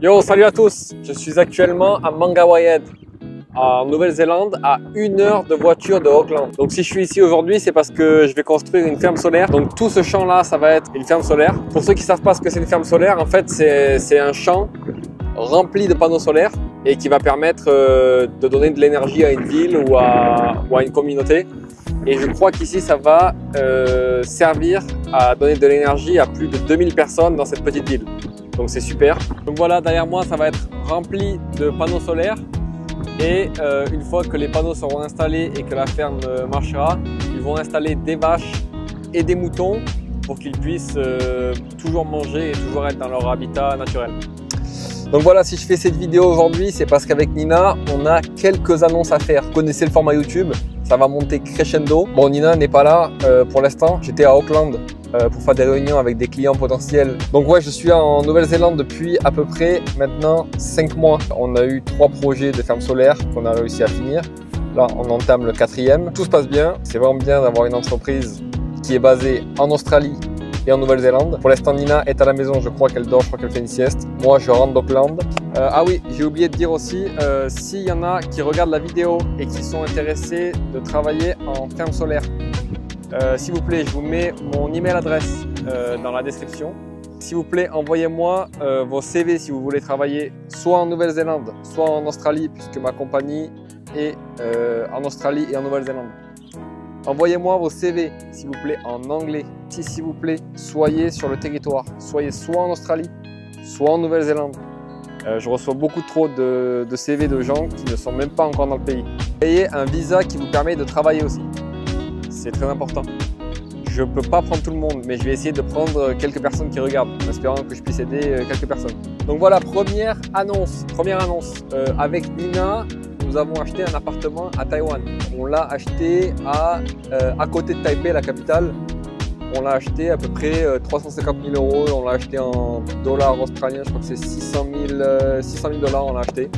Yo, salut à tous. Je suis actuellement à Mangawaii en Nouvelle-Zélande, à 1 heure de voiture de Auckland. Donc si je suis ici aujourd'hui, c'est parce que je vais construire une ferme solaire. Donc tout ce champ-là, ça va être une ferme solaire. Pour ceux qui ne savent pas ce que c'est une ferme solaire, en fait, c'est un champ rempli de panneaux solaires et qui va permettre de donner de l'énergie à une ville ou à une communauté. Et je crois qu'ici, ça va servir à donner de l'énergie à plus de 2000 personnes dans cette petite ville. Donc c'est super. Donc voilà, derrière moi, ça va être rempli de panneaux solaires. Et une fois que les panneaux seront installés et que la ferme marchera, ils vont installer des vaches et des moutons pour qu'ils puissent toujours manger et toujours être dans leur habitat naturel. Donc voilà, si je fais cette vidéo aujourd'hui, c'est parce qu'avec Nina, on a quelques annonces à faire. Vous connaissez le format YouTube, ça va monter crescendo. Bon, Nina n'est pas là pour l'instant. J'étais à Auckland pour faire des réunions avec des clients potentiels. Donc ouais, je suis en Nouvelle-Zélande depuis à peu près maintenant 5 mois. On a eu 3 projets de ferme solaire qu'on a réussi à finir. Là, on entame le 4e. Tout se passe bien. C'est vraiment bien d'avoir une entreprise qui est basée en Australie et en Nouvelle-Zélande. Pour l'instant, Nina est à la maison, je crois qu'elle dort, je crois qu'elle fait une sieste. Moi, je rentre d'Auckland. Ah oui, j'ai oublié de dire aussi, s'il y en a qui regardent la vidéo et qui sont intéressés de travailler en ferme solaire, s'il vous plaît, je vous mets mon email adresse dans la description. S'il vous plaît, envoyez-moi vos CV si vous voulez travailler soit en Nouvelle-Zélande, soit en Australie, puisque ma compagnie est en Australie et en Nouvelle-Zélande. Envoyez-moi vos CV, s'il vous plaît, en anglais. S'il vous plaît, soyez sur le territoire. Soyez soit en Australie, soit en Nouvelle-Zélande. Je reçois beaucoup trop de CV de gens qui ne sont même pas encore dans le pays. Ayez un visa qui vous permet de travailler aussi. C'est très important. Je ne peux pas prendre tout le monde, mais je vais essayer de prendre quelques personnes qui regardent, en espérant que je puisse aider quelques personnes. Donc voilà, première annonce. Avec Nina, nous avons acheté un appartement à Taïwan. On l'a acheté à côté de Taipei, la capitale. On l'a acheté à peu près 350 000 €. On l'a acheté en dollars australiens. Je crois que c'est 600 000 $. On l'a acheté.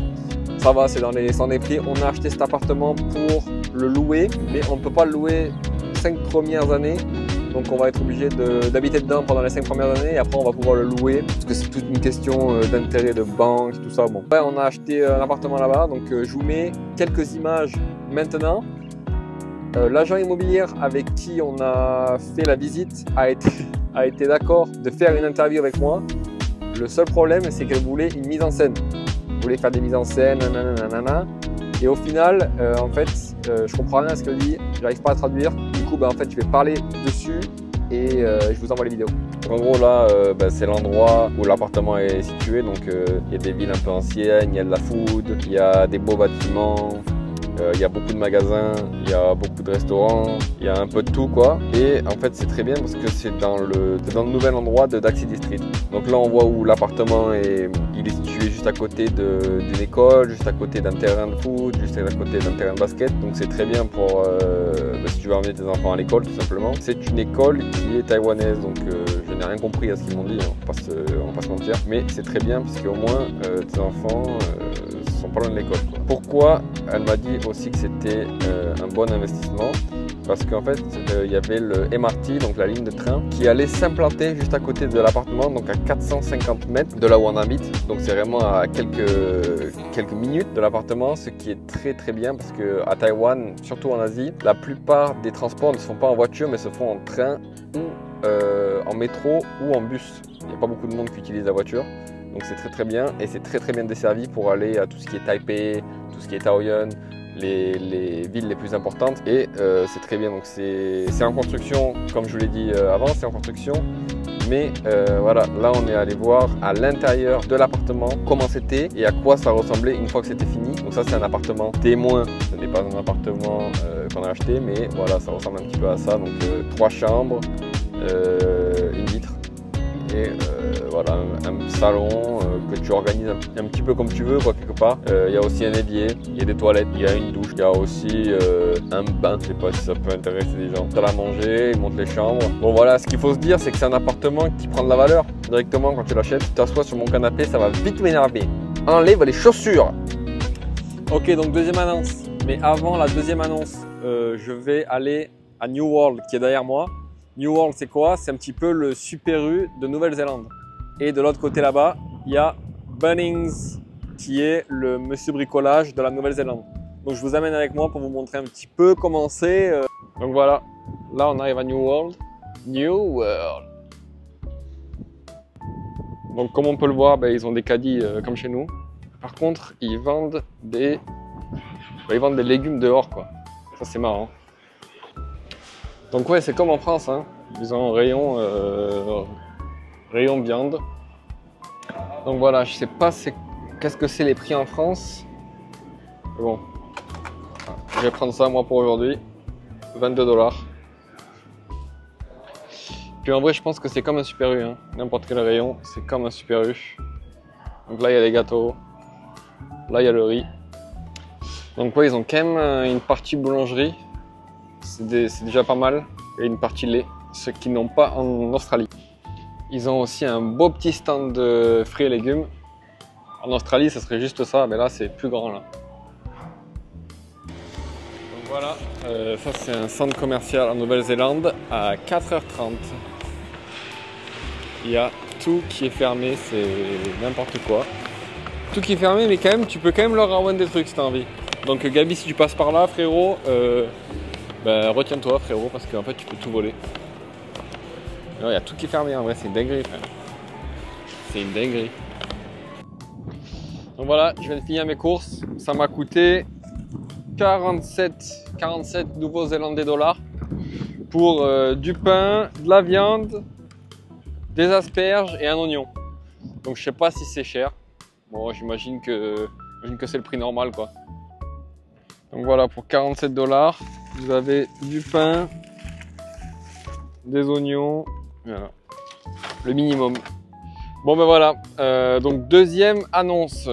Ça va, c'est dans les prix. On a acheté cet appartement pour le louer, mais on ne peut pas le louer 5 premières années. Donc on va être obligé d'habiter dedans pendant les 5 premières années et après on va pouvoir le louer parce que c'est toute une question d'intérêt de banque, tout ça. Bon, ouais, on a acheté un appartement là-bas, donc je vous mets quelques images maintenant. L'agent immobilier avec qui on a fait la visite a été d'accord de faire une interview avec moi. Le seul problème, c'est qu'elle voulait une mise en scène. Elle voulait faire des mises en scène, nanana. Et au final, en fait, je comprends rien à ce qu'elle dit, j'arrive pas à traduire. Du coup, en fait, je vais parler dessus et je vous envoie les vidéos. En gros, là, c'est l'endroit où l'appartement est situé. Donc, il y a des villes un peu anciennes, il y a de la food, il y a des beaux bâtiments. Il y a beaucoup de magasins, il y a beaucoup de restaurants, il y a un peu de tout quoi. Et en fait c'est très bien parce que c'est dans le nouvel endroit de Daxi District. Donc là on voit où l'appartement est situé juste à côté d'une école, juste à côté d'un terrain de foot, juste à côté d'un terrain de basket. Donc c'est très bien pour si tu veux emmener tes enfants à l'école tout simplement. C'est une école qui est taïwanaise, donc je n'ai rien compris à ce qu'ils m'ont dit, on va pas se mentir. Mais c'est très bien parce qu'au moins tes enfants sont pas loin de l'école. Pourquoi elle m'a dit aussi que c'était un bon investissement? Parce qu'en fait, il y avait le MRT, donc la ligne de train, qui allait s'implanter juste à côté de l'appartement, donc à 450 mètres de là où on habite. Donc c'est vraiment à quelques minutes de l'appartement, ce qui est très très bien parce qu'à Taïwan, surtout en Asie, la plupart des transports ne se font pas en voiture, mais se font en train ou en métro ou en bus. Il n'y a pas beaucoup de monde qui utilise la voiture. Donc c'est très très bien et c'est très très bien desservi pour aller à tout ce qui est Taipei, tout ce qui est Taoyuan, les villes les plus importantes et c'est très bien. Donc c'est en construction, comme je vous l'ai dit avant, c'est en construction. Mais voilà, là on est allé voir à l'intérieur de l'appartement comment c'était et à quoi ça ressemblait une fois que c'était fini. Donc ça c'est un appartement témoin, ce n'est pas un appartement qu'on a acheté, mais voilà, ça ressemble un petit peu à ça. Donc 3 chambres, une vitre. Et voilà, un salon que tu organises un petit peu comme tu veux quoi, quelque part. Il y a aussi un évier, il y a des toilettes, il y a une douche, il y a aussi un bain. Je sais pas si ça peut intéresser des gens. Salle à manger, ils montent les chambres. Bon voilà, ce qu'il faut se dire c'est que c'est un appartement qui prend de la valeur directement quand tu l'achètes. Tu t'assois sur mon canapé, ça va vite m'énerver. Enlève les chaussures. Ok, donc deuxième annonce. Mais avant la deuxième annonce, je vais aller à New World qui est derrière moi. New World, c'est quoi? C'est un petit peu le Super U de Nouvelle-Zélande. Et de l'autre côté là-bas, il y a Bunnings, qui est le monsieur bricolage de la Nouvelle-Zélande. Donc je vous amène avec moi pour vous montrer un petit peu comment c'est. Donc voilà, là on arrive à New World. New World. Donc comme on peut le voir, ils ont des caddies comme chez nous. Par contre, ils vendent des légumes dehors, quoi. Ça c'est marrant. Donc ouais, c'est comme en France, hein. Ils ont un rayon viande. Donc voilà, je sais pas qu'est-ce que c'est les prix en France. Mais bon, je vais prendre ça moi pour aujourd'hui. 22 $. Puis en vrai, je pense que c'est comme un Super U, hein. N'importe quel rayon, c'est comme un Super U. Donc là, il y a les gâteaux. Là, il y a le riz. Donc ouais, ils ont quand même une partie boulangerie. C'est déjà pas mal. Et une partie lait, ce qu'ils n'ont pas en Australie. Ils ont aussi un beau petit stand de fruits et légumes. En Australie, ça serait juste ça, mais là, c'est plus grand là. Donc voilà, ça c'est un centre commercial en Nouvelle-Zélande à 4h30. Il y a tout qui est fermé, c'est n'importe quoi. Tout qui est fermé, mais quand même, tu peux quand même leur ramener des trucs si tu as envie. Donc Gabi, si tu passes par là, frérot, retiens-toi, frérot, parce qu'en fait, tu peux tout voler. Il y a tout qui est fermé, en vrai, c'est une dinguerie, frère. C'est une dinguerie. Donc voilà, je viens de finir mes courses. Ça m'a coûté 47 nouveaux-zélandais dollars pour du pain, de la viande, des asperges et un oignon. Donc je sais pas si c'est cher. Bon, j'imagine que c'est le prix normal, quoi. Donc voilà, pour 47 $, vous avez du pain, des oignons, voilà, le minimum. Bon ben voilà, donc deuxième annonce,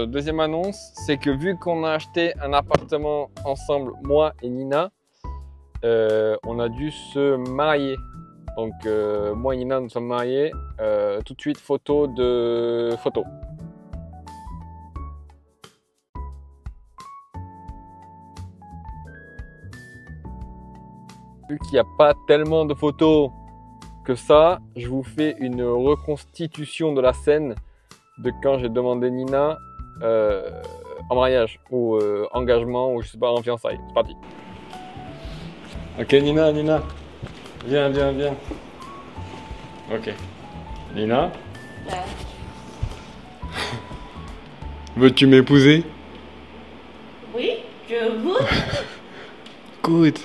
c'est que vu qu'on a acheté un appartement ensemble, moi et Nina, on a dû se marier. Donc moi et Nina nous sommes mariés, tout de suite photo. Vu qu'il n'y a pas tellement de photos que ça, je vous fais une reconstitution de la scène de quand j'ai demandé Nina en mariage ou engagement ou je sais pas, en fiançailles. C'est parti. Ok Nina, viens. Ok. Nina. Ouais. Veux-tu m'épouser? Oui, je veux. Good.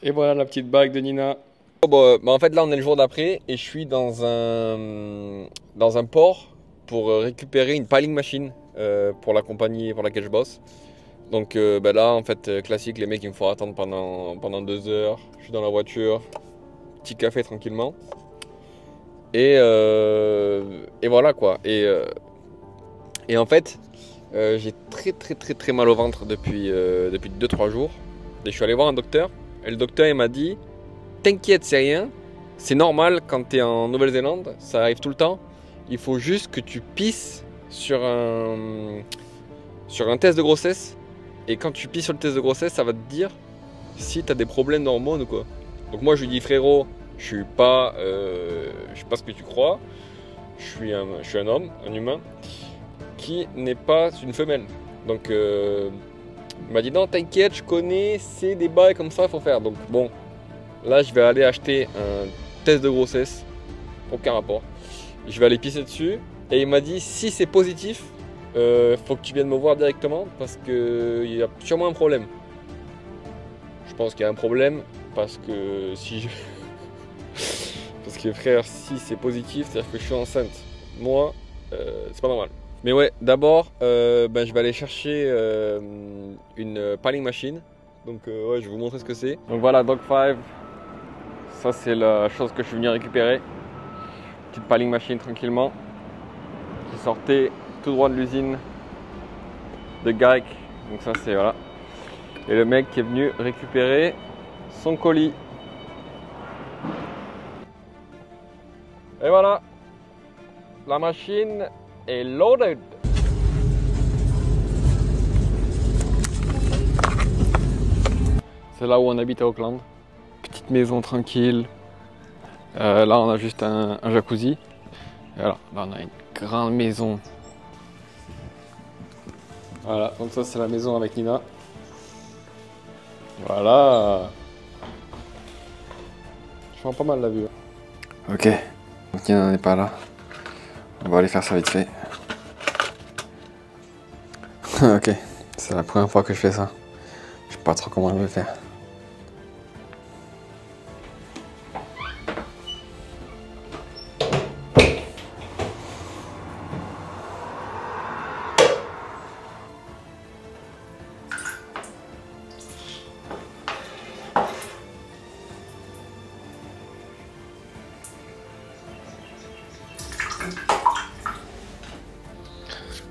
Et voilà la petite bague de Nina. En fait là on est le jour d'après et je suis dans un port pour récupérer une piling machine pour la compagnie pour laquelle je bosse. Donc là en fait classique, les mecs ils me font attendre pendant 2 heures. Je suis dans la voiture, petit café tranquillement. Et voilà quoi. Et en fait j'ai très mal au ventre depuis 2-3 jours. Et je suis allé voir un docteur. Et le docteur il m'a dit t'inquiète, c'est rien, c'est normal quand tu es en Nouvelle-Zélande, ça arrive tout le temps. Il faut juste que tu pisses sur un test de grossesse. Et quand tu pisses sur le test de grossesse, ça va te dire si tu as des problèmes d'hormones ou quoi. Donc moi je lui dis frérot, je suis pas ce que tu crois. Je suis un homme, un humain qui n'est pas une femelle. Donc il m'a dit non t'inquiète, je connais, c'est des bails comme ça, faut faire. Donc bon, là je vais aller acheter un test de grossesse, aucun rapport. Je vais aller pisser dessus et il m'a dit si c'est positif, faut que tu viennes me voir directement parce qu'il y a sûrement un problème. Je pense qu'il y a un problème parce que parce que frère, si c'est positif, c'est-à-dire que je suis enceinte. Moi, c'est pas normal. Mais ouais, d'abord, je vais aller chercher une piling machine. Donc ouais, je vais vous montrer ce que c'est. Donc voilà, Dog 5. Ça c'est la chose que je suis venu récupérer. Petite piling machine tranquillement. Qui sortait tout droit de l'usine de Garrick. Donc ça c'est voilà. Et le mec qui est venu récupérer son colis. Et voilà. La machine est loaded. C'est là où on habite à Auckland. Petite maison tranquille, Là, on a juste un jacuzzi. Et alors, là, on a une grande maison. Voilà, donc ça, c'est la maison avec Nina. Voilà. Je prends pas mal la vue. Ok, donc Nina n'est pas là. On va aller faire ça vite fait. Ok, c'est la première fois que je fais ça. Je sais pas trop comment je vais faire.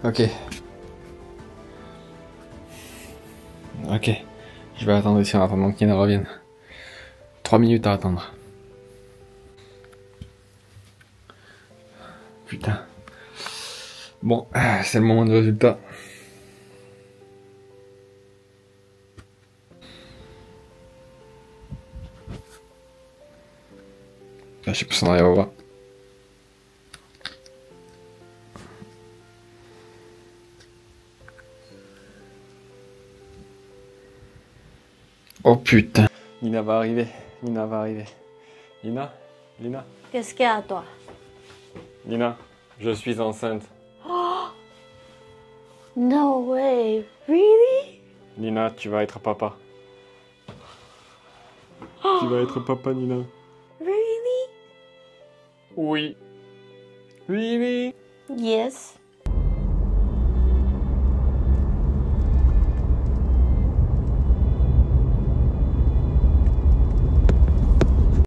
Ok. Ok. Je vais attendre ici en attendant qu'il ne revienne. 3 minutes à attendre. Putain. Bon, c'est le moment du résultat. Je sais pas si on arrive à voir. Oh putain. Nina va arriver. Nina va arriver. Nina? Lina? Qu'est-ce qu'il y a à toi? Nina, je suis enceinte. No way. Really? Nina, tu vas être papa. Tu vas être papa, Nina. Really? Oui. Oui, oui. Yes.